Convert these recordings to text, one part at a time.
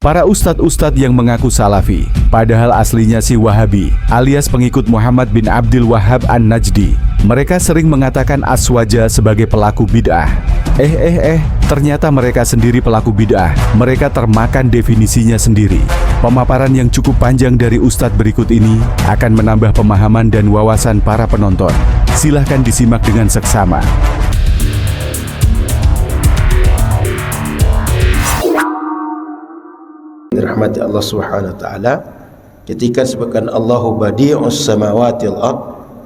Para ustadz-ustadz yang mengaku salafi, padahal aslinya si Wahabi, alias pengikut Muhammad bin Abdul Wahhab An-Najdi. Mereka sering mengatakan Aswaja sebagai pelaku bid'ah. Ternyata mereka sendiri pelaku bid'ah. Mereka termakan definisinya sendiri. Pemaparan yang cukup panjang dari ustadz berikut ini akan menambah pemahaman dan wawasan para penonton. Silahkan disimak dengan seksama. Rahmati Allah Subhanahu wa taala, ketika sebutkan Allahu badi'us samawati wal ard,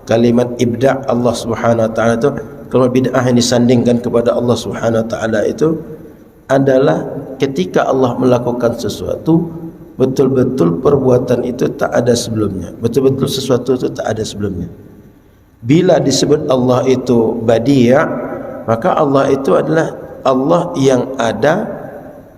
kalimat ibda' Allah Subhanahu wa taala itu, kalau bid'ah yang disandingkan kepada Allah Subhanahu wa taala itu adalah ketika Allah melakukan sesuatu, betul-betul perbuatan itu tak ada sebelumnya, betul-betul sesuatu itu tak ada sebelumnya. Bila disebut Allah itu badi', maka Allah itu adalah Allah yang ada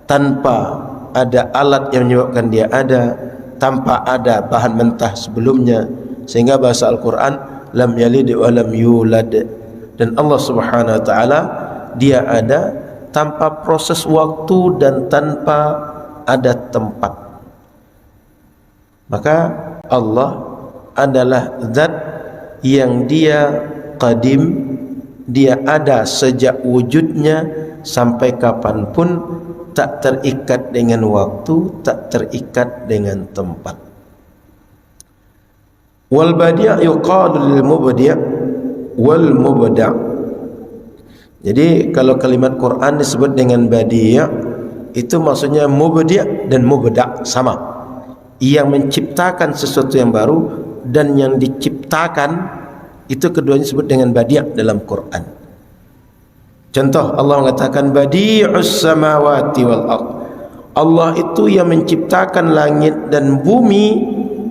tanpa ada alat yang menyebabkan dia ada, tanpa ada bahan mentah sebelumnya, sehingga bahasa Al-Quran lam yalid wa lam yulad. Dan Allah Subhanahu wa taala dia ada tanpa proses waktu dan tanpa ada tempat. Maka Allah adalah zat yang dia qadim, dia ada sejak wujudnya sampai kapanpun, tak terikat dengan waktu, tak terikat dengan tempat. Wal badi' yuqalu lil mubdi' wal mubda'. Jadi kalau kalimat Quran disebut dengan badi', itu maksudnya mubdi' dan mubda' sama. Yang menciptakan sesuatu yang baru dan yang diciptakan, itu keduanya disebut dengan badi' dalam Quran. Contoh, Allah mengatakan badi'us samawati wal ard. Allah itu yang menciptakan langit dan bumi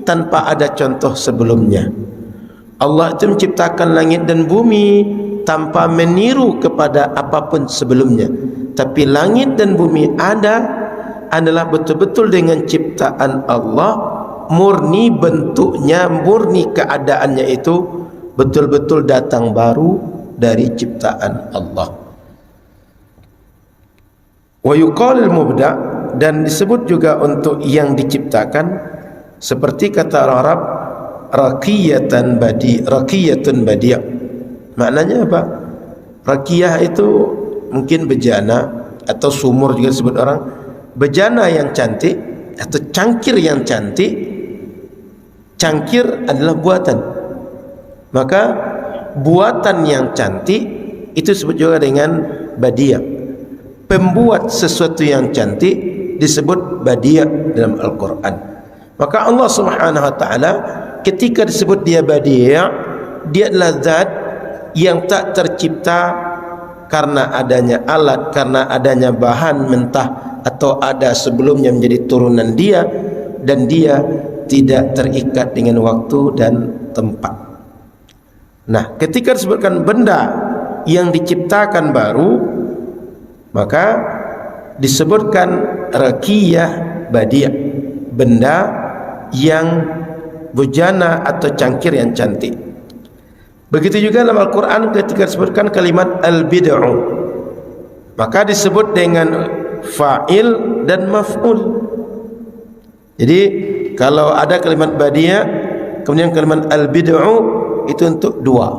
tanpa ada contoh sebelumnya. Allah itu menciptakan langit dan bumi tanpa meniru kepada apapun sebelumnya. Tapi langit dan bumi adalah betul-betul dengan ciptaan Allah, murni bentuknya, murni keadaannya itu betul-betul datang baru dari ciptaan Allah. Wa yuqalul mubda', dan disebut juga untuk yang diciptakan, seperti kata orang Arab raqiyatan badi'. Maknanya apa? Raqiyah itu mungkin bejana atau sumur juga disebut orang. Bejana yang cantik atau cangkir yang cantik. Cangkir adalah buatan. Maka buatan yang cantik itu disebut juga dengan badi'. Pembuat sesuatu yang cantik disebut badi' dalam Al-Quran. Maka Allah Subhanahu wa taala ketika disebut dia badi', dia adalah zat yang tak tercipta karena adanya alat, karena adanya bahan mentah atau ada sebelumnya menjadi turunan dia, dan dia tidak terikat dengan waktu dan tempat. Nah, ketika disebutkan benda yang diciptakan baru, maka disebutkan raqiyah badi', benda yang bujana atau cangkir yang cantik. Begitu juga dalam Al-Quran ketika disebutkan kalimat al-bid'u, maka disebut dengan fa'il dan maf'ul. Jadi kalau ada kalimat badi', kemudian kalimat al-bid'u, itu untuk dua,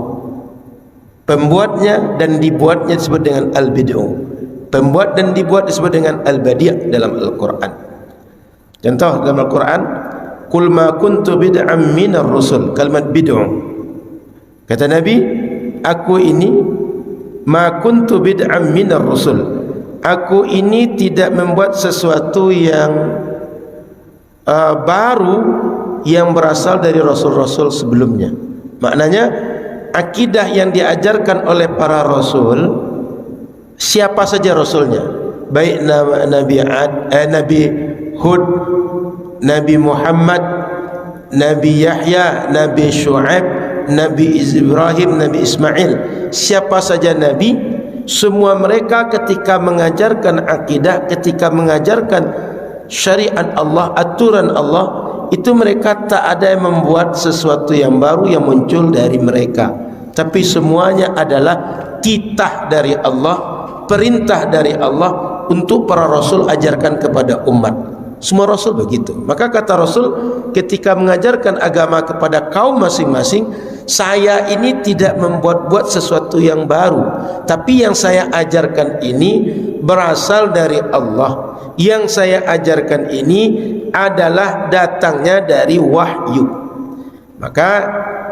pembuatnya dan dibuatnya disebut dengan al-bid'u. Pembuat dan dibuat disebut dengan al-badi' dalam Al-Quran. Contoh dalam Al-Quran, qul ma kuntu bid'an minar rusul, kalimat bid'u. Kata Nabi, aku ini ma kuntu bid'an minar rusul, aku ini tidak membuat sesuatu yang baru yang berasal dari rasul-rasul sebelumnya. Maknanya akidah yang diajarkan oleh para rasul, siapa saja rasulnya, baik Nabi Hud, Nabi Muhammad, Nabi Yahya, Nabi Shu'aib, Nabi Ibrahim, Nabi Ismail, siapa saja Nabi, semua mereka ketika mengajarkan akidah, ketika mengajarkan syariat Allah, aturan Allah, itu mereka tak ada yang membuat sesuatu yang baru yang muncul dari mereka, tapi semuanya adalah titah dari Allah, perintah dari Allah untuk para rasul ajarkan kepada umat. Semua Rasul begitu. Maka kata Rasul ketika mengajarkan agama kepada kaum masing-masing, saya ini tidak membuat-buat sesuatu yang baru, tapi yang saya ajarkan ini berasal dari Allah. Yang saya ajarkan ini adalah datangnya dari wahyu. Maka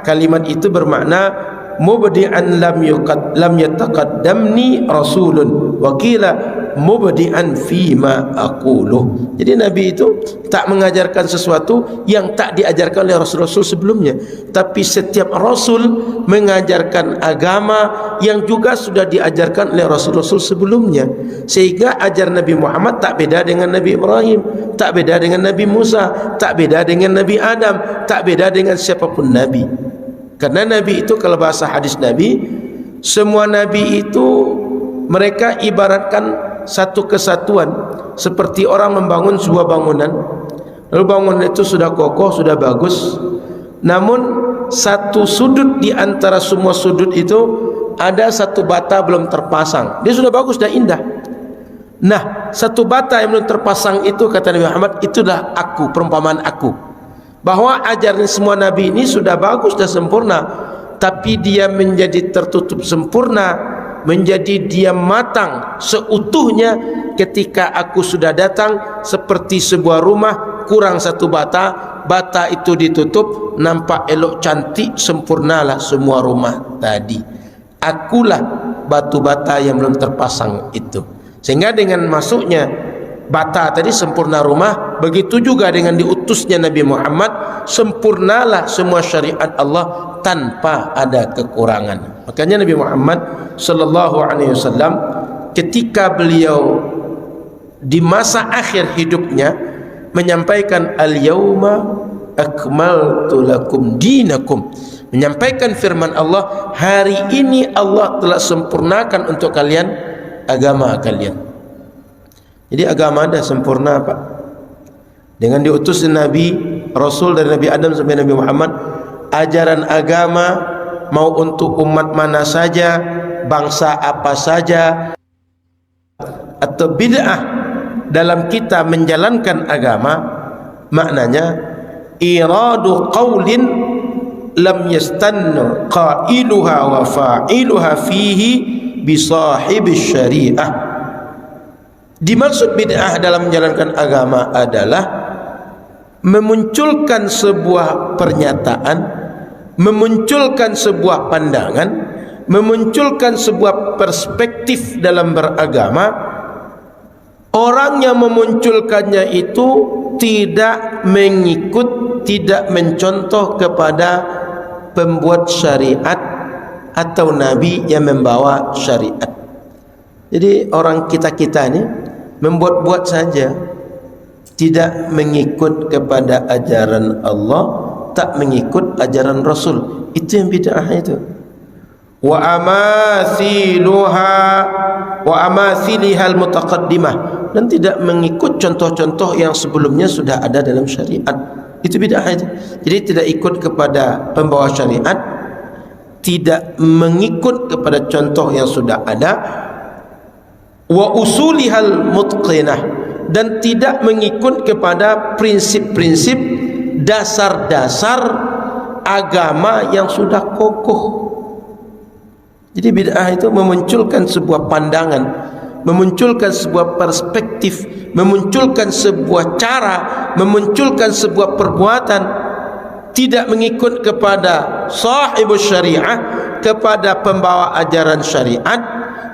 kalimat itu bermakna mubdi'an lam yataqaddamni rasulun wa qila mubdi'an fima aquluh. Jadi Nabi itu tak mengajarkan sesuatu yang tak diajarkan oleh rasul-rasul sebelumnya, tapi setiap rasul mengajarkan agama yang juga sudah diajarkan oleh rasul-rasul sebelumnya, sehingga ajaran Nabi Muhammad tak beda dengan Nabi Ibrahim, tak beda dengan Nabi Musa, tak beda dengan Nabi Adam, tak beda dengan siapapun Nabi. Karena Nabi itu, kalau bahasa hadis Nabi, semua Nabi itu mereka ibaratkan satu kesatuan, seperti orang membangun sebuah bangunan. Lalu bangunan itu sudah kokoh, sudah bagus, namun satu sudut di antara semua sudut itu ada satu bata belum terpasang. Dia sudah bagus, sudah indah. Nah, satu bata yang belum terpasang itu, kata Nabi Muhammad, itulah aku, perumpamaan aku, bahwa ajaran semua Nabi ini sudah bagus, sudah sempurna, tapi dia menjadi tertutup sempurna, menjadi dia matang seutuhnya ketika aku sudah datang, seperti sebuah rumah kurang satu bata, bata itu ditutup, nampak elok cantik, sempurnalah semua rumah tadi. Akulah batu bata yang belum terpasang itu. Sehingga dengan masuknya bata tadi sempurna rumah, begitu juga dengan diutusnya Nabi Muhammad, sempurnalah semua syariat Allah tanpa ada kekurangan. Makanya Nabi Muhammad sallallahu alaihi wasallam ketika beliau di masa akhir hidupnya menyampaikan al-yauma akmaltu lakum dinakum, menyampaikan firman Allah, hari ini Allah telah sempurnakan untuk kalian agama kalian. Jadi agama dah sempurna, Pak. Dengan diutusnya Nabi, Rasul dari Nabi Adam sampai Nabi Muhammad, ajaran agama mau untuk umat mana saja, bangsa apa saja, atau bid'ah dalam kita menjalankan agama, maknanya iradu qaulin lam yastannu qailuha wa fa'iluha fihi bi sahibis syariah. Dimaksud bid'ah dalam menjalankan agama adalah memunculkan sebuah pernyataan, memunculkan sebuah pandangan, memunculkan sebuah perspektif dalam beragama. Orang yang memunculkannya itu tidak mengikut, tidak mencontoh kepada pembuat syariat atau nabi yang membawa syariat. Jadi orang kita-kita ini membuat-buat saja, tidak mengikut kepada ajaran Allah, tak mengikut ajaran Rasul. Itu yang bid'ah itu. Wa amathilihal mutaqaddimah, dan tidak mengikut contoh-contoh yang sebelumnya sudah ada dalam syariat. Itu bid'ah itu. Jadi tidak ikut kepada pembawa syariat, tidak mengikut kepada contoh yang sudah ada, wa usulihal mutqinah, dan tidak mengikut kepada prinsip-prinsip dasar-dasar agama yang sudah kokoh. Jadi bid'ah itu memunculkan sebuah pandangan, memunculkan sebuah perspektif, memunculkan sebuah cara, memunculkan sebuah perbuatan, tidak mengikut kepada sahibus syariah, kepada pembawa ajaran syariat,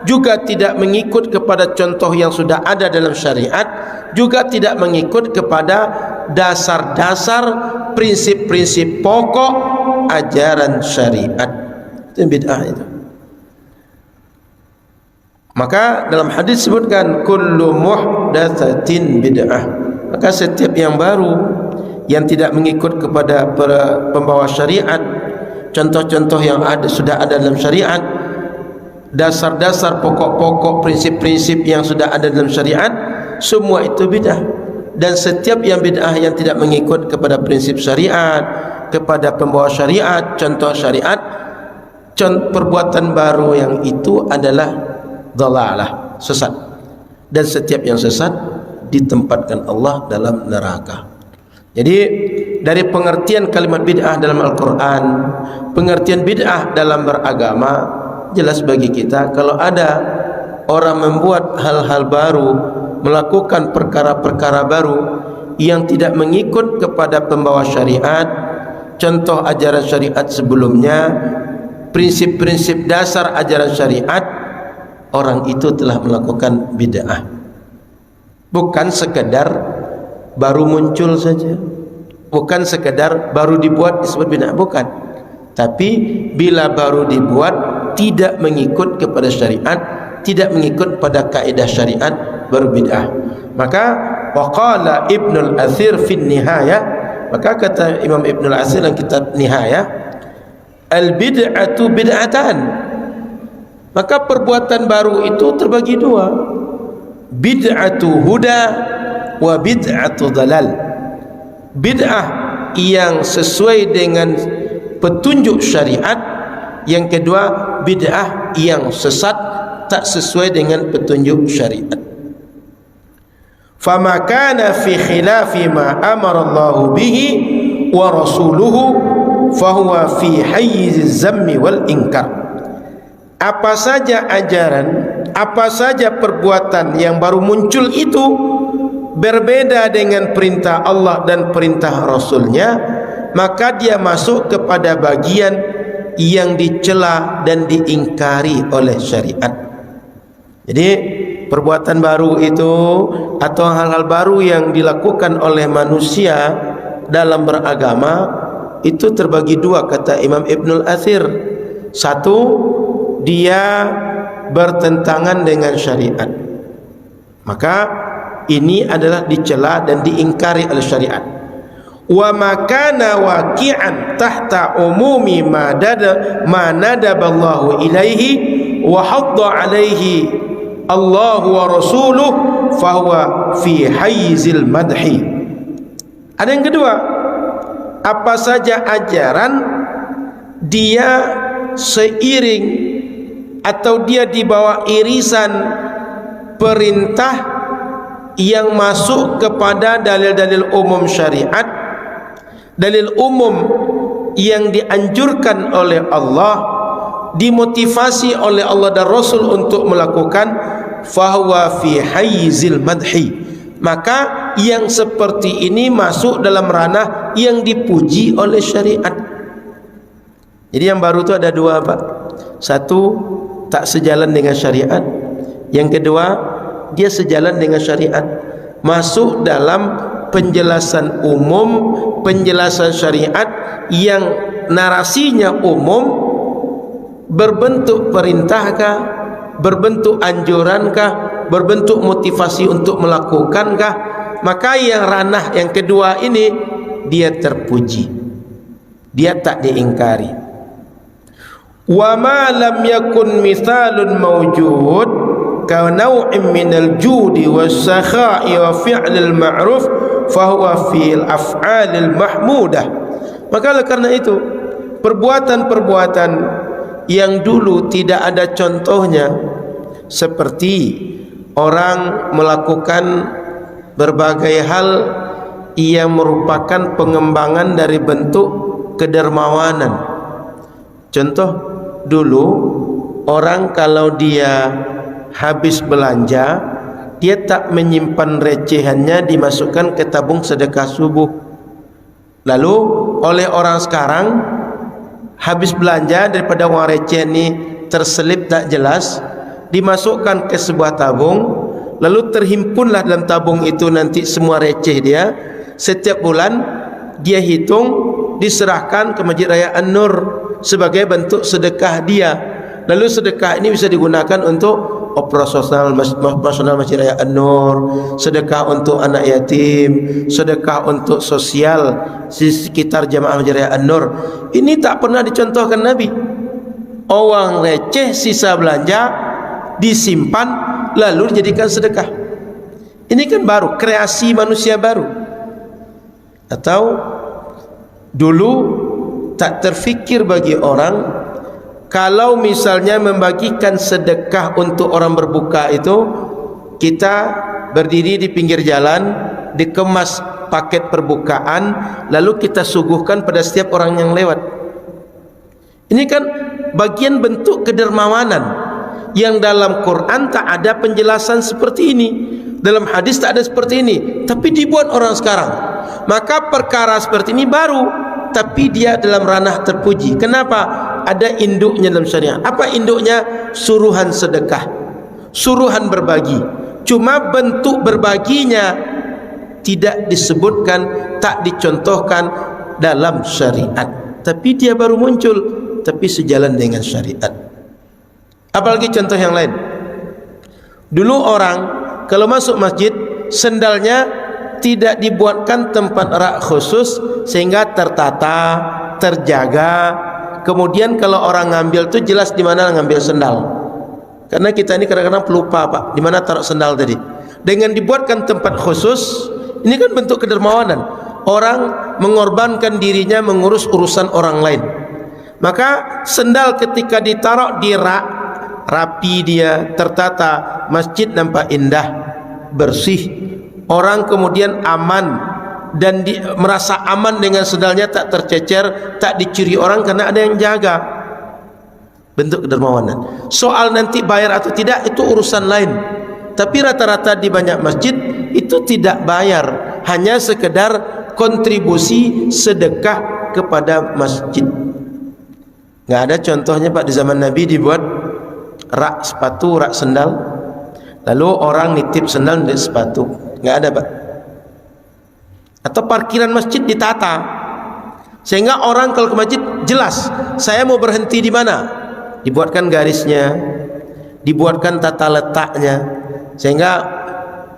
juga tidak mengikut kepada contoh yang sudah ada dalam syariat, juga tidak mengikut kepada dasar-dasar prinsip-prinsip pokok ajaran syariat. Itu bid'ah itu. Maka dalam hadis sebutkan kullu muhdatsatin bid'ah. Maka setiap yang baru yang tidak mengikut kepada pembawa syariat, contoh-contoh yang ada sudah ada dalam syariat, dasar-dasar pokok-pokok prinsip-prinsip yang sudah ada dalam syariat, semua itu bid'ah. Dan setiap yang bid'ah yang tidak mengikut kepada prinsip syariat, kepada pembawa syariat, contoh syariat, perbuatan baru yang itu adalah dhalalah, sesat. Dan setiap yang sesat ditempatkan Allah dalam neraka. Jadi dari pengertian kalimat bid'ah dalam Al-Quran, pengertian bid'ah dalam beragama, jelas bagi kita kalau ada orang membuat hal-hal baru, melakukan perkara-perkara baru yang tidak mengikut kepada pembawa syariat, contoh ajaran syariat sebelumnya, prinsip-prinsip dasar ajaran syariat, orang itu telah melakukan bid'ah. Bukan sekedar baru muncul saja, bukan sekedar baru dibuat disebut bid'ah, bukan. Tapi bila baru dibuat tidak mengikut kepada syariat, tidak mengikut pada kaedah syariat, baru bid'ah. Maka waqala Ibnul Athir fi Nihayah, maka kata Imam Ibnul Athir dalam kitab Nihayah, al bid'atu bid'atan. Maka perbuatan baru itu terbagi dua, bid'atu huda wa bid'atu dalal. Bid'ah yang sesuai dengan petunjuk syariat, yang kedua bid'ah yang sesat, tak sesuai dengan petunjuk syariat. Fama kana fi khilafi ma amara Allah bihi wa rasuluhu fahuwa fi hayyiz zammi wal inkar. Apa saja ajaran, apa saja perbuatan yang baru muncul itu berbeda dengan perintah Allah dan perintah Rasulnya, maka dia masuk kepada bagian yang dicela dan diingkari oleh syariat. Jadi perbuatan baru itu atau hal-hal baru yang dilakukan oleh manusia dalam beragama itu terbagi dua, kata Imam Ibnul Athir. Satu, dia bertentangan dengan syariat, maka ini adalah dicela dan diingkari oleh syariat. Wa makana waqi'an tahta umumi ma nadaballahu ilaihi wa hadda alaihi Allah wa rasuluh fahuwa fi hayyizil madhi. Ada yang kedua, apa saja ajaran dia seiring atau dia di bawah irisan perintah yang masuk kepada dalil-dalil umum syariat, dalil umum yang dianjurkan oleh Allah, dimotivasi oleh Allah dan Rasul untuk melakukan, fahuwa fi hayyizil madhi. Maka yang seperti ini masuk dalam ranah yang dipuji oleh syariat. Jadi yang baru itu ada dua, Pak. Satu, tak sejalan dengan syariat. Yang kedua, dia sejalan dengan syariat, masuk dalam penjelasan umum, penjelasan syariat yang narasinya umum, berbentuk perintahkah, berbentuk anjurankah, berbentuk motivasi untuk melakukankah, maka yang ranah yang kedua ini dia terpuji, dia tak diingkari. Wa ma lam yakun mithalun mawjud ka naw'in minal judi was-sakha'i wa fi'lil ma'ruf fa huwa fil af'alil mahmudah. Maka karena itu perbuatan-perbuatan yang dulu tidak ada contohnya, seperti orang melakukan berbagai hal yang merupakan pengembangan dari bentuk kedermawanan. Contoh, dulu orang kalau dia habis belanja, dia tak menyimpan recehannya, dimasukkan ke tabung sedekah subuh. Lalu oleh orang sekarang, habis belanja, daripada uang receh ini terselip tak jelas, dimasukkan ke sebuah tabung, lalu terhimpunlah dalam tabung itu nanti semua receh dia. Setiap bulan dia hitung, diserahkan ke Masjid Raya An-Nur sebagai bentuk sedekah dia. Lalu sedekah ini bisa digunakan untuk operasional Masjid Raya An-Nur, sedekah untuk anak yatim, sedekah untuk sosial di sekitar jamaah Masjid Raya An-Nur. Ini tak pernah dicontohkan Nabi. Uang receh sisa belanja disimpan lalu dijadikan sedekah. Ini kan baru, kreasi manusia baru. Atau dulu tak terfikir bagi orang kalau misalnya membagikan sedekah untuk orang berbuka itu, kita berdiri di pinggir jalan, dikemas paket perbukaan, lalu kita suguhkan pada setiap orang yang lewat. Ini kan bagian bentuk kedermawanan yang dalam Quran tak ada penjelasan seperti ini, dalam hadis tak ada seperti ini, tapi dibuat orang sekarang. Maka perkara seperti ini baru, tapi dia dalam ranah terpuji. Kenapa? Ada induknya dalam syariat. Apa induknya? Suruhan sedekah, suruhan berbagi. Cuma bentuk berbaginya tidak disebutkan, tak dicontohkan dalam syariat, tapi dia baru muncul, tapi sejalan dengan syariat. Apalagi contoh yang lain. Dulu orang kalau masuk masjid, sendalnya tidak dibuatkan tempat rak khusus sehingga tertata, terjaga. Kemudian kalau orang ngambil tu jelas di mana ngambil sendal. Karena kita ini kadang-kadang pelupa, Pak, di mana taruh sendal tadi. Dengan dibuatkan tempat khusus, ini kan bentuk kedermawanan. Orang mengorbankan dirinya mengurus urusan orang lain. Maka sendal ketika ditaruh di rak, rapi dia, tertata, masjid nampak indah, bersih. Orang kemudian aman dan merasa aman dengan sendalnya, tak tercecer, tak dicuri orang karena ada yang jaga. Bentuk kedermawanan. Soal nanti bayar atau tidak itu urusan lain. Tapi rata-rata di banyak masjid itu tidak bayar, hanya sekedar kontribusi sedekah kepada masjid. Nggak ada contohnya, Pak, di zaman Nabi dibuat rak sepatu, rak sendal, lalu orang nitip sendal dan sepatu. Nggak ada, Pak. Atau parkiran masjid ditata sehingga orang kalau ke masjid jelas saya mau berhenti di mana, dibuatkan garisnya, dibuatkan tata letaknya, sehingga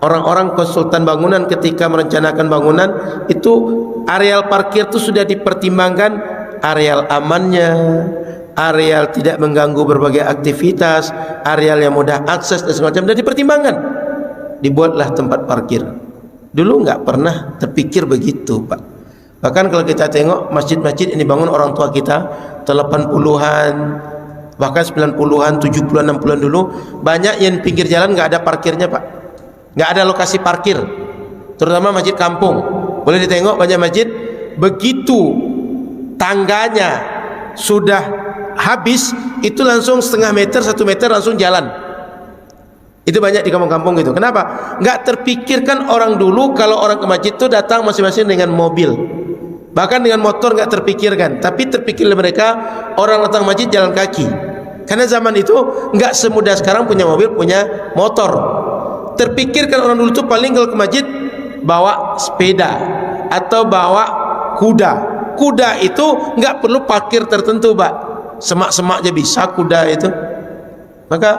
orang-orang konsultan bangunan ketika merencanakan bangunan itu areal parkir itu sudah dipertimbangkan, areal amannya, areal tidak mengganggu berbagai aktivitas, areal yang mudah akses dan semacam, sudah dipertimbangkan. Dibuatlah tempat parkir. Dulu nggak pernah terpikir begitu, Pak. Bahkan kalau kita tengok masjid-masjid ini bangun orang tua kita 80-an, bahkan 90-an, 70-an, 60-an dulu, banyak yang pinggir jalan nggak ada parkirnya, Pak. Nggak ada lokasi parkir, terutama masjid kampung. Boleh ditengok banyak masjid, begitu tangganya sudah habis, itu langsung setengah meter, 1 meter langsung jalan. Itu banyak di kampung-kampung gitu. Kenapa? Nggak terpikirkan orang dulu kalau orang ke masjid itu datang masing-masing dengan mobil, bahkan dengan motor nggak terpikirkan. Tapi terpikir mereka orang datang masjid jalan kaki. Karena zaman itu nggak semudah sekarang punya mobil, punya motor. Terpikirkan orang dulu itu paling kalau ke masjid bawa sepeda atau bawa kuda. Kuda itu nggak perlu parkir tertentu, Pak. Semak-semak aja bisa kuda itu. Maka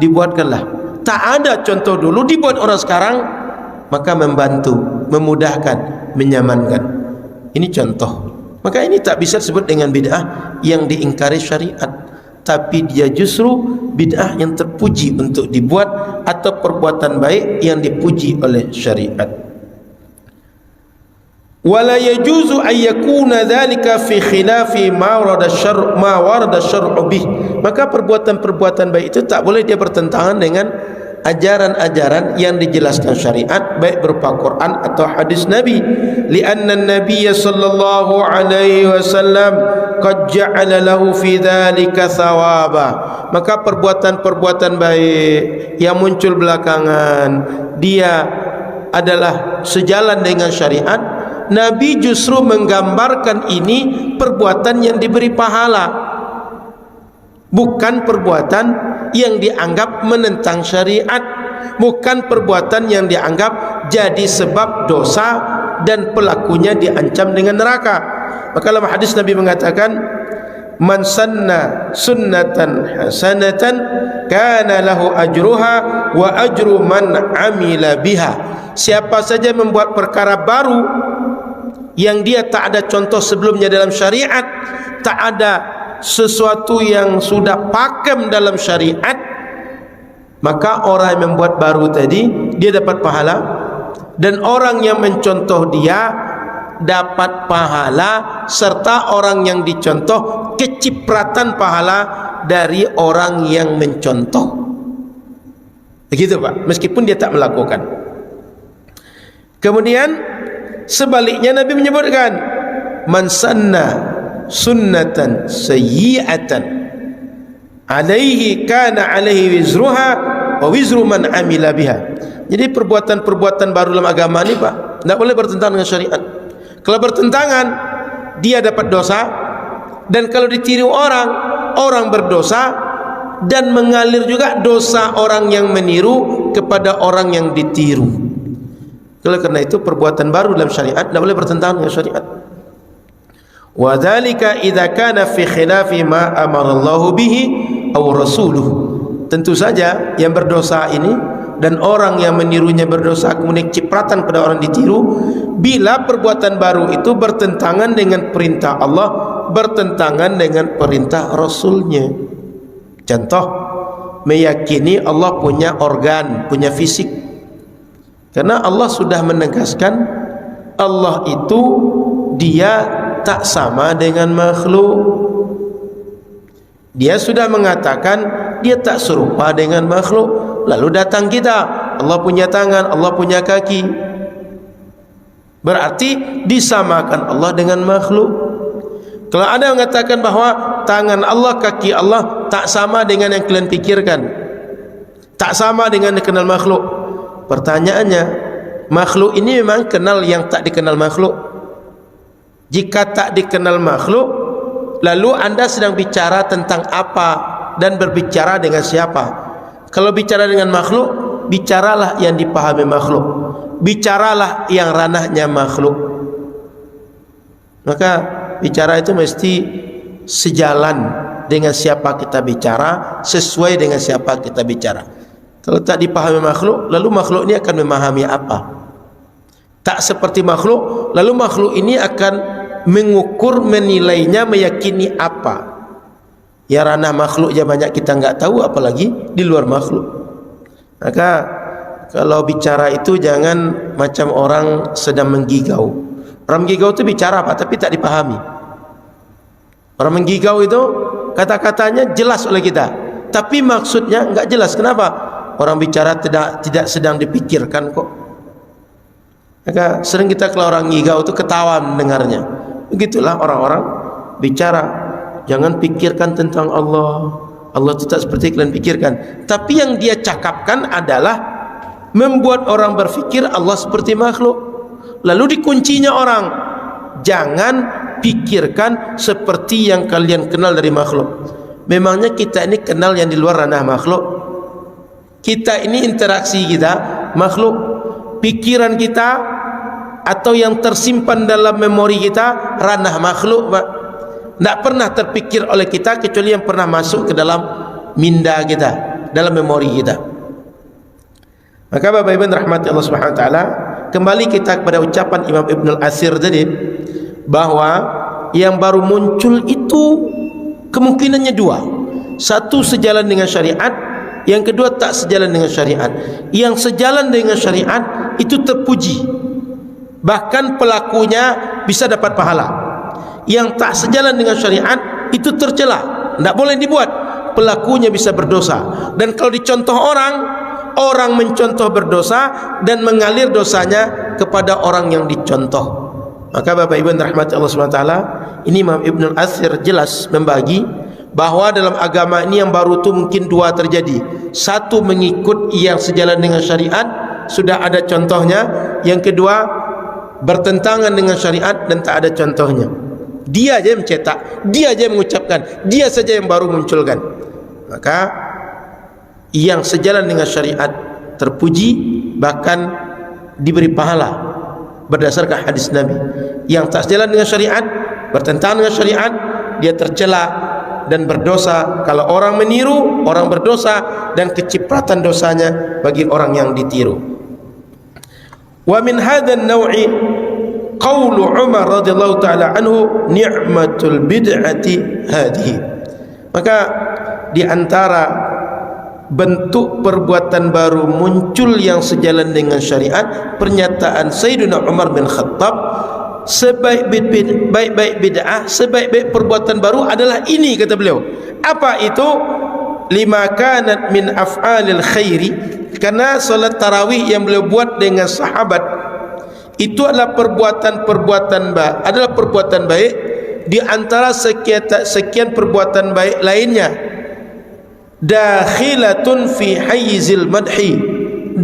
dibuatkanlah. Tak ada contoh dulu, dibuat orang sekarang, maka membantu, memudahkan, menyamankan. Ini contoh. Maka ini tak bisa disebut dengan bid'ah yang diingkari syariat, tapi dia justru bid'ah yang terpuji untuk dibuat atau perbuatan baik yang dipuji oleh syariat. Wala yajuzu an yakuna dzalika fi khilafi ma warada syar'u bih. Maka perbuatan-perbuatan baik itu tak boleh dia bertentangan dengan ajaran-ajaran yang dijelaskan syariat, baik berupa Quran atau hadis Nabi. Lianna an-nabiy sallallahu alaihi wasallam qad ja'ala lahu fi dzalika thawaba. Maka perbuatan-perbuatan baik yang muncul belakangan dia adalah sejalan dengan syariat. Nabi justru menggambarkan ini perbuatan yang diberi pahala, bukan perbuatan yang dianggap menentang syariat, bukan perbuatan yang dianggap jadi sebab dosa dan pelakunya diancam dengan neraka. Maka dalam hadis Nabi mengatakan, man sanna sunnatan hasanatan kana lahu ajruha wa ajru man amila biha. Siapa saja membuat perkara baru yang dia tak ada contoh sebelumnya dalam syariat, tak ada sesuatu yang sudah pakem dalam syariat, maka orang yang membuat baru tadi dia dapat pahala, dan orang yang mencontoh dia dapat pahala, serta orang yang dicontoh kecipratan pahala dari orang yang mencontoh. Begitu, Pak, meskipun dia tak melakukan. Kemudian sebaliknya Nabi menyebutkan, man sanna sunnatan sayyi'atan alaihi kana alaihi wizruha wa wizru man amila biha. Jadi perbuatan-perbuatan baru dalam agama ini Pak, tidak boleh bertentangan dengan syariat. Kalau bertentangan, dia dapat dosa, dan kalau ditiru orang berdosa, dan mengalir juga dosa orang yang meniru kepada orang yang ditiru. Oleh karena itu perbuatan baru dalam syariat tidak boleh bertentangan dengan syariat. Wa dzalika idza kana fi khilafi ma amara Allah bihi aw rasuluhu. Tentu saja yang berdosa ini dan orang yang menirunya berdosa kemudian cipratan pada orang ditiru, bila perbuatan baru itu bertentangan dengan perintah Allah, bertentangan dengan perintah Rasulnya. Contoh, meyakini Allah punya organ, punya fisik. Karena Allah sudah menegaskan Allah itu dia tak sama dengan makhluk. Dia sudah mengatakan dia tak serupa dengan makhluk. Lalu datang kita, Allah punya tangan, Allah punya kaki, berarti disamakan Allah dengan makhluk. Kalau ada yang mengatakan bahwa tangan Allah, kaki Allah tak sama dengan yang kalian pikirkan, tak sama dengan yang dikenal makhluk, pertanyaannya, makhluk ini memang kenal yang tak dikenal makhluk? Jika tak dikenal makhluk, lalu anda sedang bicara tentang apa dan berbicara dengan siapa? Kalau bicara dengan makhluk, bicaralah yang dipahami makhluk, bicaralah yang ranahnya makhluk. Maka bicara itu mesti sejalan dengan siapa kita bicara, sesuai dengan siapa kita bicara. Kalau tak dipahami makhluk, lalu makhluk ini akan memahami apa? Tak seperti makhluk, lalu makhluk ini akan mengukur, menilainya, meyakini apa? Ya ranah makhluk ya banyak kita enggak tahu, apalagi di luar makhluk. Maka kalau bicara itu jangan macam orang sedang menggigau. Orang menggigau itu bicara apa tapi tak dipahami. Orang menggigau itu kata-katanya jelas oleh kita, tapi maksudnya enggak jelas. Kenapa? Orang bicara tidak sedang dipikirkan kok. Maka sering kita kalau orang menggigau itu ketawa mendengarnya. Begitulah orang-orang bicara. Jangan pikirkan tentang Allah. Allah itu tak seperti kalian pikirkan. Tapi yang dia cakapkan adalah membuat orang berfikir Allah seperti makhluk. Lalu dikuncinya orang, jangan pikirkan seperti yang kalian kenal dari makhluk. Memangnya kita ini kenal yang di luar ranah makhluk? Kita ini interaksi kita makhluk. Pikiran kita atau yang tersimpan dalam memori kita ranah makhluk Pak. Tidak pernah terpikir oleh kita kecuali yang pernah masuk ke dalam minda kita, dalam memori kita. Maka Bapak Ibu rahmati Allah Subhanahu wa taala, kembali kita kepada ucapan Imam Ibn al-Athir tadi bahwa yang baru muncul itu kemungkinannya dua. Satu sejalan dengan syariat, yang kedua tak sejalan dengan syariat. Yang sejalan dengan syariat itu terpuji, bahkan pelakunya bisa dapat pahala. Yang tak sejalan dengan syariat itu tercela, tidak boleh dibuat, pelakunya bisa berdosa. Dan kalau dicontoh orang mencontoh berdosa dan mengalir dosanya kepada orang yang dicontoh. Maka Bapak Ibu rahmati Allah SWT, ini Imam Ibn al-Athir jelas membagi bahwa dalam agama ini yang baru itu mungkin dua terjadi. Satu, mengikut yang sejalan dengan syariat, sudah ada contohnya. Yang kedua, bertentangan dengan syariat dan tak ada contohnya. Dia aja yang mencetak, dia aja yang mengucapkan, dia saja yang baru munculkan. Maka yang sejalan dengan syariat terpuji, bahkan diberi pahala berdasarkan hadis Nabi. Yang tak sejalan dengan syariat, bertentangan dengan syariat, dia tercela dan berdosa. Kalau orang meniru, orang berdosa, dan kecipratan dosanya bagi orang yang ditiru. Wa min hadzal naw'i qaulu Umar radhiyallahu taala anhu, ni'matul bid'ati hadhihi. Maka di antara bentuk perbuatan baru muncul yang sejalan dengan syariat, pernyataan Sayyidina Umar bin Khattab, sebaik-baik bid'ah, sebaik-baik perbuatan baru adalah ini, kata beliau. Apa itu? Lima kanat min af'alil khairi, karena salat tarawih yang beliau buat dengan sahabat itu adalah perbuatan baik di antara sekian perbuatan baik lainnya, dakhilatun fi hayyizil madhi,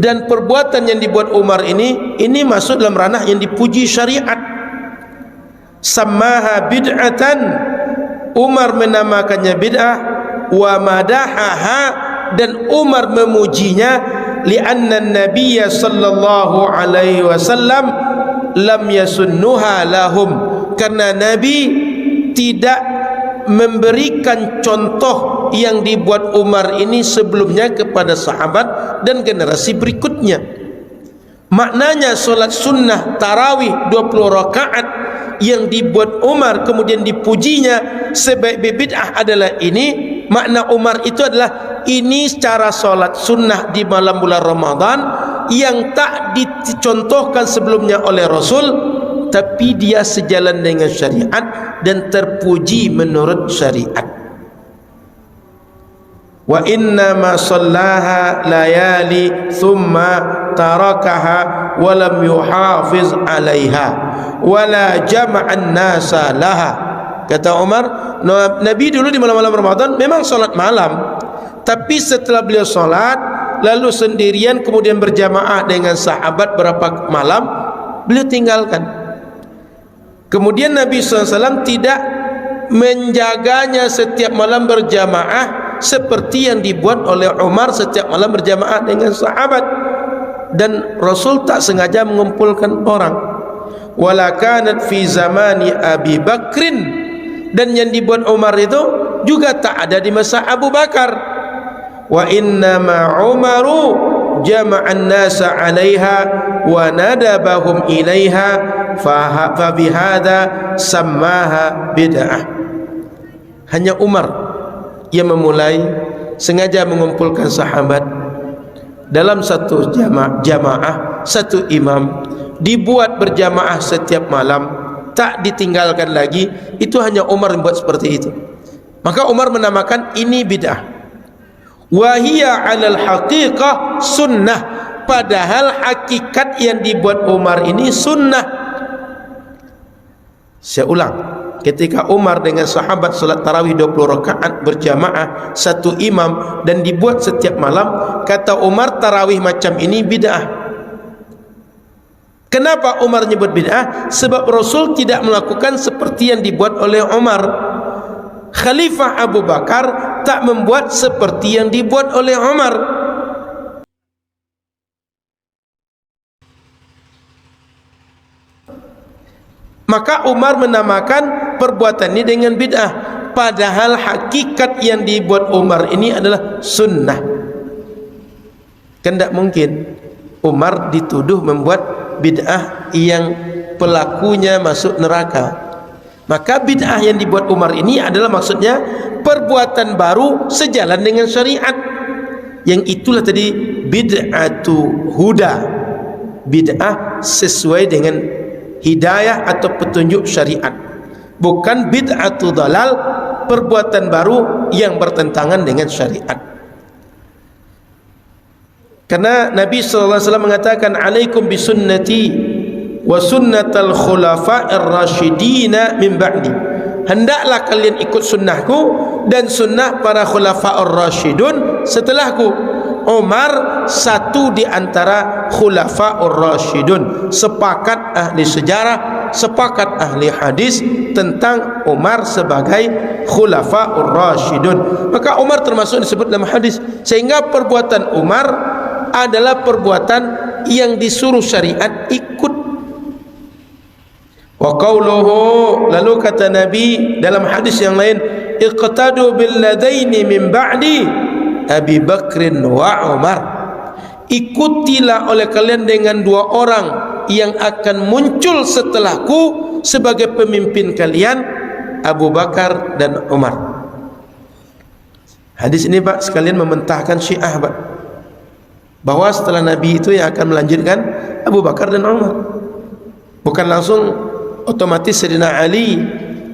dan perbuatan yang dibuat Umar ini masuk dalam ranah yang dipuji syariat. Sammaha bid'atan, Umar menamakannya bid'ah, wa madahaha, dan Umar memujinya, li'anna an-nabiyya sallallahu alaihi wasallam lam yasunnuha lahum, karena Nabi tidak memberikan contoh yang dibuat Umar ini sebelumnya kepada sahabat dan generasi berikutnya. Maknanya solat sunnah tarawih 20 rakaat yang dibuat Umar kemudian dipujinya sebaik bid'ah adalah ini. Makna Umar itu adalah ini cara solat sunnah di malam bulan Ramadan yang tak dicontohkan sebelumnya oleh Rasul, tapi dia sejalan dengan syariat dan terpuji menurut syariat. Wa inna ma sallaha layali thumma tarakaha wa lam yuhafiz alaiha wa la jama'an nasa laha. Kata Umar, Nabi dulu di malam-malam Ramadan memang solat malam, tapi setelah beliau solat lalu sendirian kemudian berjamaah dengan sahabat berapa malam, beliau tinggalkan. Kemudian Nabi SAW tidak menjaganya setiap malam berjamaah seperti yang dibuat oleh Umar setiap malam berjamaah dengan sahabat, dan Rasul tak sengaja mengumpulkan orang. Wala kanat fi zamani Abi Bakrin, dan yang dibuat Umar itu juga tak ada di masa Abu Bakar. Wa inna ma Umaru jama'an nasa 'alaiha wa nadabahum ilaiha fa bihadza sammaha bid'ah. Hanya Umar yang memulai, sengaja mengumpulkan sahabat dalam satu jamaah, satu imam, dibuat berjamaah setiap malam, tak ditinggalkan lagi. Itu hanya Umar yang buat seperti itu. Maka Umar menamakan ini bid'ah. Wa hiya 'alal haqiqah sunnah, padahal hakikat yang dibuat Umar ini sunnah. Saya ulang, ketika Umar dengan sahabat salat tarawih 20 rakaat berjamaah satu imam dan dibuat setiap malam, kata Umar tarawih macam ini bid'ah. Kenapa Umar nyebut bid'ah? Sebab Rasul tidak melakukan seperti yang dibuat oleh Umar. Khalifah Abu Bakar tak membuat seperti yang dibuat oleh Umar. Maka Umar menamakan perbuatan ini dengan bid'ah, padahal hakikat yang dibuat Umar ini adalah sunnah. Kan tak mungkin Umar dituduh membuat bid'ah yang pelakunya masuk neraka. Maka bid'ah yang dibuat Umar ini adalah maksudnya perbuatan baru sejalan dengan syariat. Yang itulah tadi bid'atu huda, bid'ah sesuai dengan hidayah atau petunjuk syariat, bukan bid'atu dalal, perbuatan baru yang bertentangan dengan syariat. Karena Nabi SAW mengatakan, alaikum bisunnati wa sunnatal khulafa'ir rasyidina min ba'di, hendaklah kalian ikut sunnahku dan sunnah para khulafa'ur rasyidun setelahku. Umar satu di antara khulafa'ur rasyidun. Sepakat ahli sejarah, sepakat ahli hadis tentang Umar sebagai khulafa'ur rasyidun. Maka Umar termasuk disebut dalam hadis, sehingga perbuatan Umar adalah perbuatan yang disuruh syariat ikut. Wa qauluhu, lalu kata Nabi dalam hadis yang lain, iqtadu bil ladaini min ba'di Abi Bakrin wa Umar, ikutilah oleh kalian dengan dua orang yang akan muncul setelahku sebagai pemimpin kalian, Abu Bakar dan Umar. Hadis ini Pak sekalian mementahkan Syiah Pak, bahwa setelah Nabi itu yang akan melanjutkan Abu Bakar dan Umar, bukan langsung otomatis Sayyidina Ali,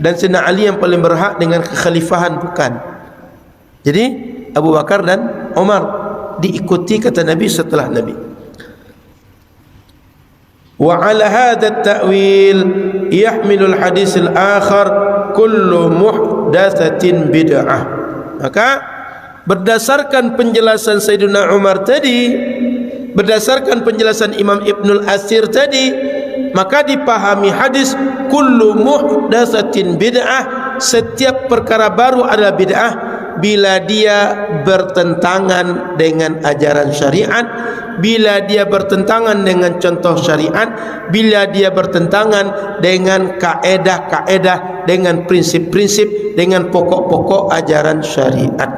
dan Sayyidina Ali yang paling berhak dengan kekhalifahan, bukan. Jadi Abu Bakar dan Umar diikuti kata Nabi setelah Nabi. wa ala hadha at-ta'wil yahmilu al-hadis al-akhar kullu muhdatsatin bid'ah. Maka berdasarkan penjelasan Sayyidina Umar tadi, berdasarkan penjelasan Imam Ibnul Asir tadi, maka dipahami hadis kullu muhdatsatin bid'ah, setiap perkara baru adalah bid'ah bila dia bertentangan dengan ajaran syariat, bila dia bertentangan dengan contoh syariat, bila dia bertentangan dengan kaedah-kaedah, dengan prinsip-prinsip, dengan pokok-pokok ajaran syariat.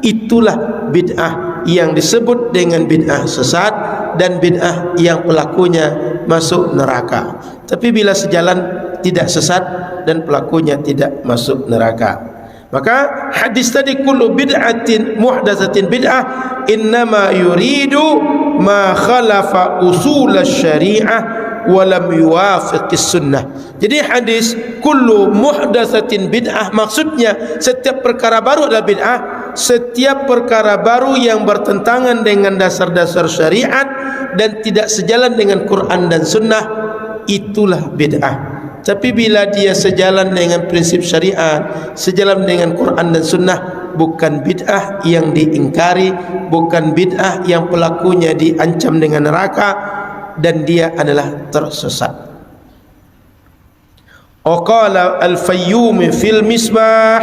Itulah bid'ah yang disebut dengan bid'ah sesat dan bid'ah yang pelakunya masuk neraka. Tapi bila sejalan, tidak sesat dan pelakunya tidak masuk neraka. Maka hadis tadi kullu bid'atin muhdatsatin bid'ah innama yuridu ma khalafa usul syariah wa lam yuwafiqis sunnah. Jadi hadis kullu muhdatsatin bid'ah maksudnya setiap perkara baru adalah bid'ah, setiap perkara baru yang bertentangan dengan dasar-dasar syariat dan tidak sejalan dengan Quran dan sunnah, itulah bid'ah. Tapi bila dia sejalan dengan prinsip syariat, sejalan dengan Quran dan sunnah, bukan bid'ah yang diingkari, bukan bid'ah yang pelakunya diancam dengan neraka, dan dia adalah tersesat. Qala Al-Fayyumi fil Misbah,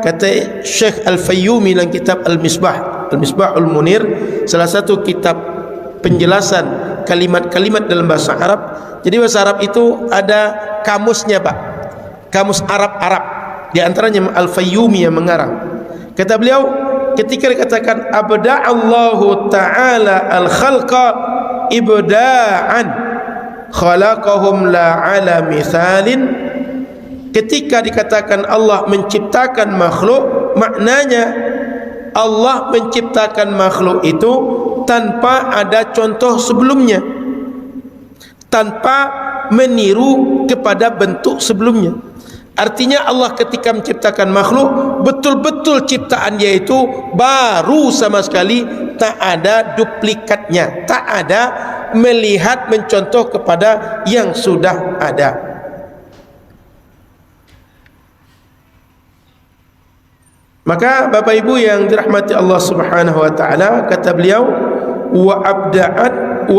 kata Syekh Al-Fayyumi dalam kitab Al-Misbah, Al-Misbahul Munir, salah satu kitab penjelasan kalimat-kalimat dalam bahasa Arab. Jadi bahasa Arab itu ada kamusnya, Pak. Kamus Arab-Arab. Di antaranya Al-Fayyumi yang mengarang. Kata beliau, ketika dikatakan abda'allahu ta'ala al-khalqa ibda'an khalaqahum la ala mithalin, ketika dikatakan Allah menciptakan makhluk, maknanya Allah menciptakan makhluk itu tanpa ada contoh sebelumnya, tanpa meniru kepada bentuk sebelumnya. Artinya Allah ketika menciptakan makhluk, betul-betul ciptaan dia itu baru sama sekali, tak ada duplikatnya, tak ada melihat mencontoh kepada yang sudah ada. Maka Bapak Ibu yang dirahmati Allah Subhanahu wa taala, kata beliau wa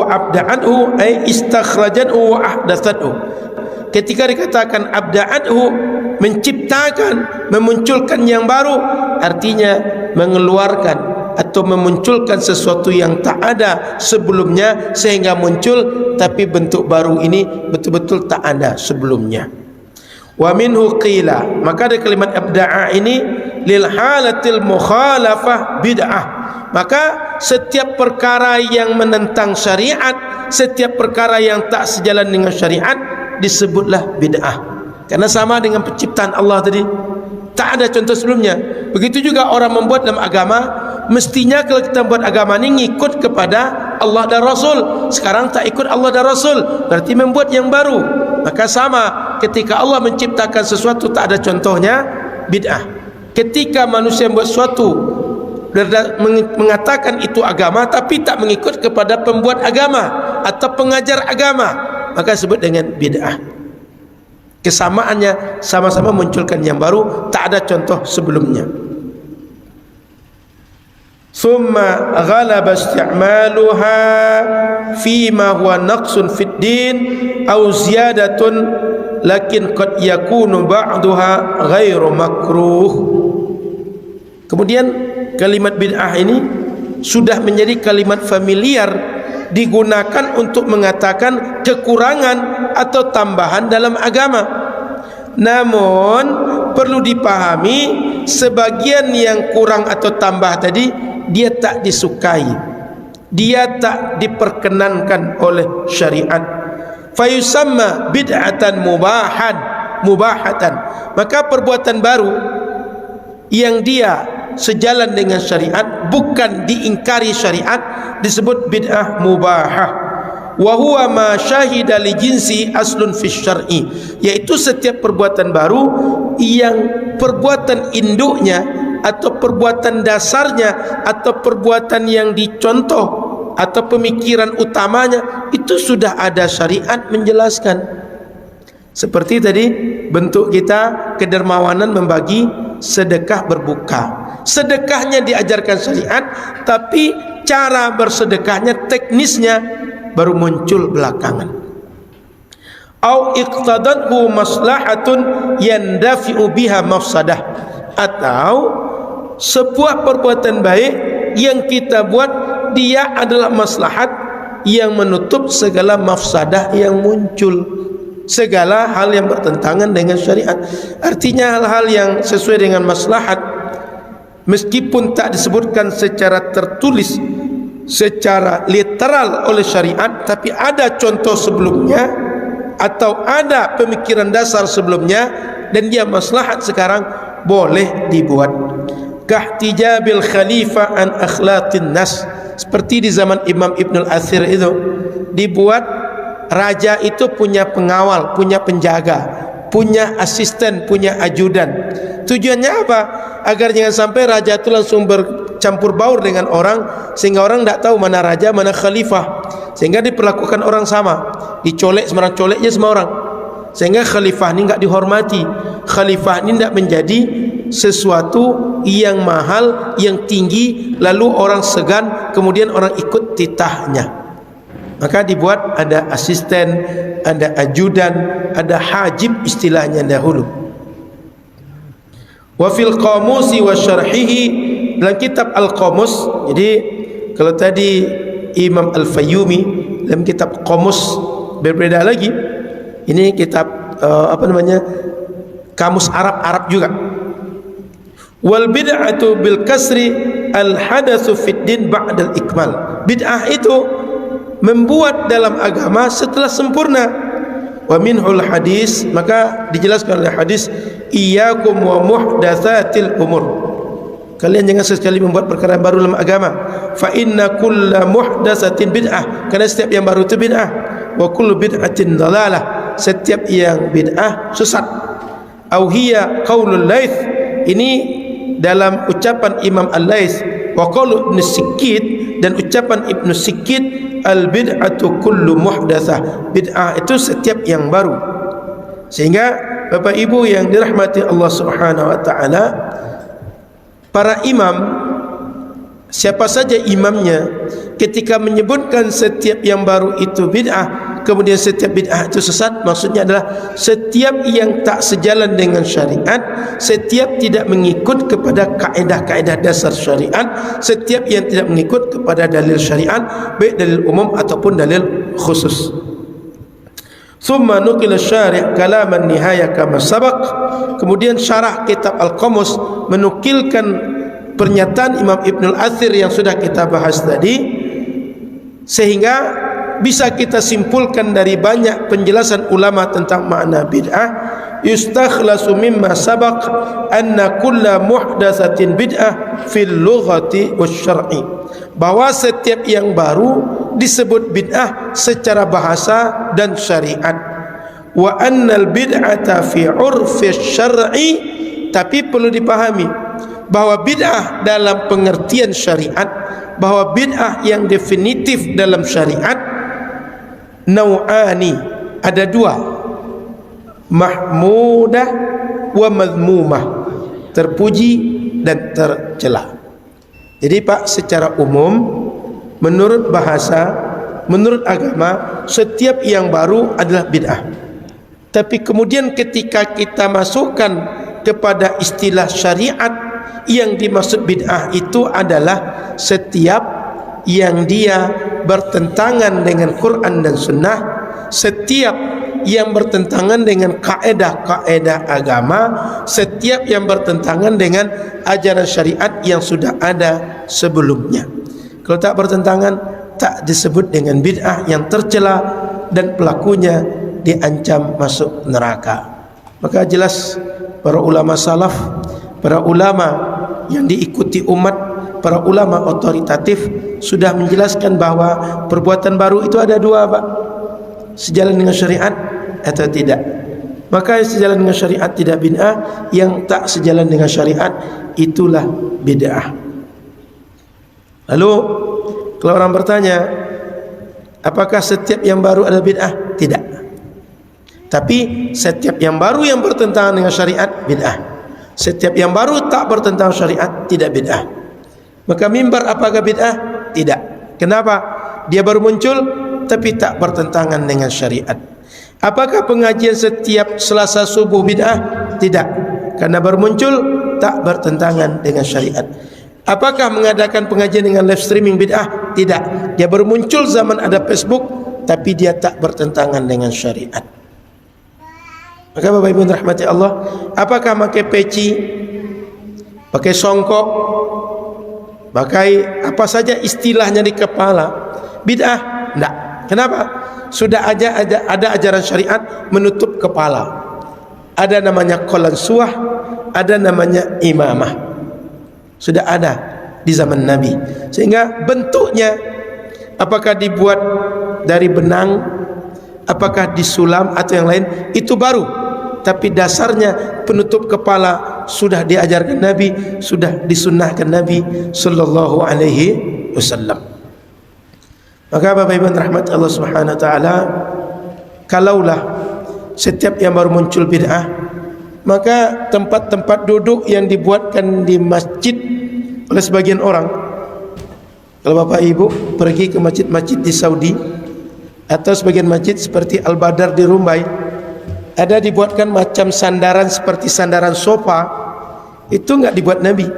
abda'anhu ay istakhrajathu wa ahdathathu. Ketika dikatakan abda'anhu, menciptakan, memunculkan yang baru, artinya mengeluarkan atau memunculkan sesuatu yang tak ada sebelumnya sehingga muncul, tapi bentuk baru ini betul-betul tak ada sebelumnya. Wa minhu qila, maka ada kalimat abda'a ini lil halatil mukhalafah bid'ah. Maka setiap perkara yang menentang syariat, setiap perkara yang tak sejalan dengan syariat, disebutlah bid'ah. Karena sama dengan penciptaan Allah tadi, tak ada contoh sebelumnya. Begitu juga orang membuat dalam agama, mestinya kalau kita buat agama ini ngikut kepada Allah dan Rasul. Sekarang tak ikut Allah dan Rasul, berarti membuat yang baru. Maka sama, ketika Allah menciptakan sesuatu tak ada contohnya, bid'ah. Ketika manusia membuat sesuatu, mengatakan itu agama, tapi tak mengikut kepada pembuat agama atau pengajar agama, maka sebut dengan bid'ah. Kesamaannya sama-sama munculkan yang baru, tak ada contoh sebelumnya. Thumma ghalaba isti'maluha fima huwa naqsun fid din aw ziyadatun lakin qad yakunu ba'daha ghairu makruh. Kemudian kalimat bid'ah ini sudah menjadi kalimat familiar, digunakan untuk mengatakan kekurangan atau tambahan dalam agama. Namun perlu dipahami, sebagian yang kurang atau tambah tadi dia tak disukai, dia tak diperkenankan oleh syariat. Fayusamma bid'atan mubahatan. Maka perbuatan baru yang dia sejalan dengan syariat, bukan diingkari syariat, disebut bid'ah mubahah. Wa huwa ma syahida li jinsi aslun fi syar'i, yaitu setiap perbuatan baru yang perbuatan induknya atau perbuatan dasarnya atau perbuatan yang dicontoh atau pemikiran utamanya itu sudah ada syariat menjelaskan. Seperti tadi bentuk kita kedermawanan membagi sedekah berbuka. Sedekahnya diajarkan syariat, tapi cara bersedekahnya, teknisnya baru muncul belakangan. Au iqtadathu maslahatun yandafi'u biha mafsadah, atau sebuah perbuatan baik yang kita buat dia adalah maslahat yang menutup segala mafsadah yang muncul, segala hal yang bertentangan dengan syariat. Artinya hal-hal yang sesuai dengan maslahat meskipun tak disebutkan secara tertulis, secara literal oleh syariat, tapi ada contoh sebelumnya atau ada pemikiran dasar sebelumnya dan dia maslahat sekarang, boleh dibuat. Kahtijabil khalifah an akhlaqin nas, seperti di zaman Imam Ibn al-Athir itu dibuat raja itu punya pengawal, punya penjaga, punya asisten, punya ajudan. Tujuannya apa? Agar jangan sampai raja itu langsung bercampur baur dengan orang, sehingga orang tidak tahu mana raja, mana khalifah, sehingga diperlakukan orang sama, dicolek sembarang coleknya semua orang, sehingga khalifah ini enggak dihormati. Khalifah ini tidak menjadi sesuatu yang mahal, yang tinggi, lalu orang segan, kemudian orang ikut titahnya. Maka dibuat ada asisten, ada ajudan, ada hajib istilahnya dahulu. Wa fil qamusi wa syarhihi, dalam kitab Al-Qamus. Jadi kalau tadi Imam Al-Fayyumi dalam kitab Qamus berbeda lagi. Ini kitab kamus Arab juga. Wal bid'atu bil kasri al hadatsu fid din ba'da al ikmal. Bid'ah itu membuat dalam agama setelah sempurna. Wa minhul hadis, maka dijelaskan oleh hadis, iyyakum wa muhdatsatil umur, kalian jangan sekali membuat perkara yang baru dalam agama. Fa inna kulla muhdatsatin bid'ah, karena setiap yang baru itu bid'ah. Wa kullu bid'atin dalalah, setiap yang bid'ah sesat. Au hiya qaulul Laits, ini dalam ucapan Imam Al-Laits. Wa qaulu Ibnu Sikkit, dan ucapan Ibnu Sikkit, al bid'atu kullu muhdatsah, bid'ah itu setiap yang baru. Sehingga Bapak Ibu yang dirahmati Allah Subhanahu wa taala, para imam, siapa saja imamnya, ketika menyebutkan setiap yang baru itu bid'ah, kemudian setiap bid'ah itu sesat, maksudnya adalah setiap yang tak sejalan dengan syariat, setiap tidak mengikut kepada kaedah-kaedah dasar syariat, setiap yang tidak mengikut kepada dalil syariat, baik dalil umum ataupun dalil khusus. Thumma nuqila syari' kalaman nihaya kama sabaq, kemudian syarah kitab Al-Qamus menukilkan pernyataan Imam Ibn al-Athir yang sudah kita bahas tadi, sehingga bisa kita simpulkan dari banyak penjelasan ulama tentang makna bid'ah. Yustakhlasu mimma sabaq anna kulla muhdatsatin bid'ah fil lughati wasyar'i, bahwa setiap yang baru disebut bid'ah secara bahasa dan syariat. Wa annal bid'ata fi 'urfi syar'i, tapi perlu dipahami bahwa bid'ah dalam pengertian syariat, bahwa bid'ah yang definitif dalam syariat nau'ani, ada dua, mahmudah wa madmumah, terpuji dan tercela. Jadi Pak, secara umum menurut bahasa, menurut agama, setiap yang baru adalah bid'ah. Tapi kemudian ketika kita masukkan kepada istilah syariat, yang dimaksud bid'ah itu adalah setiap yang dia bertentangan dengan Quran dan Sunnah, setiap yang bertentangan dengan kaedah-kaedah agama, setiap yang bertentangan dengan ajaran syariat yang sudah ada sebelumnya. Kalau tak bertentangan, tak disebut dengan bid'ah yang tercela dan pelakunya diancam masuk neraka. Maka jelas para ulama salaf, para ulama yang diikuti umat, para ulama otoritatif sudah menjelaskan bahwa perbuatan baru itu ada dua, Pak, sejalan dengan syariat atau tidak. Maka yang sejalan dengan syariat tidak bid'ah, yang tak sejalan dengan syariat itulah bid'ah. Lalu Kalau orang bertanya, apakah setiap yang baru adalah bid'ah? Tidak. Tapi setiap yang baru yang bertentangan dengan syariat, bid'ah. Setiap yang baru tak bertentangan syariat, tidak bid'ah. Maka mimbar apakah bid'ah? Tidak. Kenapa? Dia baru muncul tapi tak bertentangan dengan syariat. Apakah pengajian setiap Selasa subuh bid'ah? Tidak. Karena baru muncul tak bertentangan dengan syariat. Apakah mengadakan pengajian dengan live streaming bid'ah? Tidak. Dia baru muncul zaman ada Facebook, tapi dia tak bertentangan dengan syariat. Maka Bapak Ibu rahmati Allah, apakah pakai peci, pakai songkok, pakai apa saja istilahnya di kepala bid'ah? Tidak. Kenapa? Sudah ada ajaran syariat menutup kepala. Ada namanya qalansuah, ada namanya imamah. Sudah ada di zaman Nabi. Sehingga bentuknya apakah dibuat dari benang, apakah disulam atau yang lain, itu baru. Tapi dasarnya penutup kepala sudah diajarkan Nabi, sudah disunnahkan Nabi sallallahu alaihi wasallam. Maka Bapak Ibu rahmat Allah Subhanahu wa taala, kalaulah setiap yang baru muncul bid'ah, maka tempat-tempat duduk yang dibuatkan di masjid oleh sebagian orang, kalau Bapak Ibu pergi ke masjid-masjid di Saudi atau sebagian masjid seperti Al-Badar di Rumbai, ada dibuatkan macam sandaran seperti sandaran sofa. Itu enggak dibuat Nabi,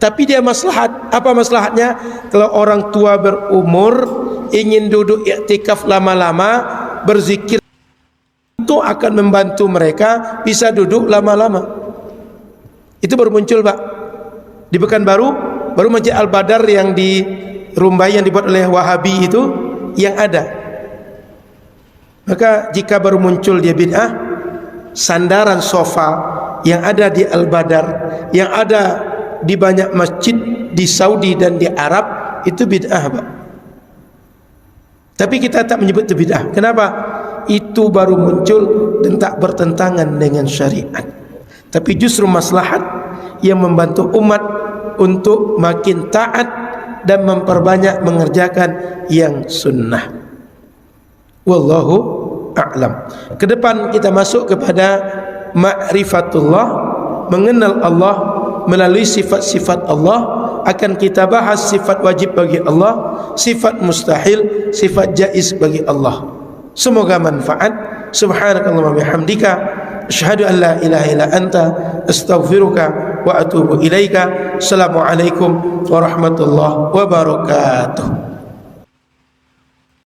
tapi dia maslahat. Apa maslahatnya? Kalau orang tua berumur ingin duduk iktikaf lama-lama berzikir, itu akan membantu mereka bisa duduk lama-lama. Itu baru muncul Pak di Pekanbaru, baru Masjid Al-Badar yang di Rumbai yang dibuat oleh Wahabi itu yang ada. Maka jika baru muncul dia bid'ah, sandaran sofa yang ada di Al-Badar, yang ada di banyak masjid di Saudi dan di Arab, itu bid'ah Pak. Tapi kita tak menyebut itu bid'ah. Kenapa? Itu baru muncul dan tak bertentangan dengan syariat. Tapi justru maslahat yang membantu umat untuk makin taat dan memperbanyak mengerjakan yang sunnah. Wallahu a'lam. Kedepan kita masuk kepada ma'rifatullah, mengenal Allah melalui sifat-sifat Allah. Akan kita bahas sifat wajib bagi Allah, sifat mustahil, sifat jaiz bagi Allah. Semoga manfaat. Subhanakallahumma bihamdika, asyhadu an la ilaha illa anta, astaghfiruka wa atubu ilaika. Assalamualaikum warahmatullahi wabarakatuh.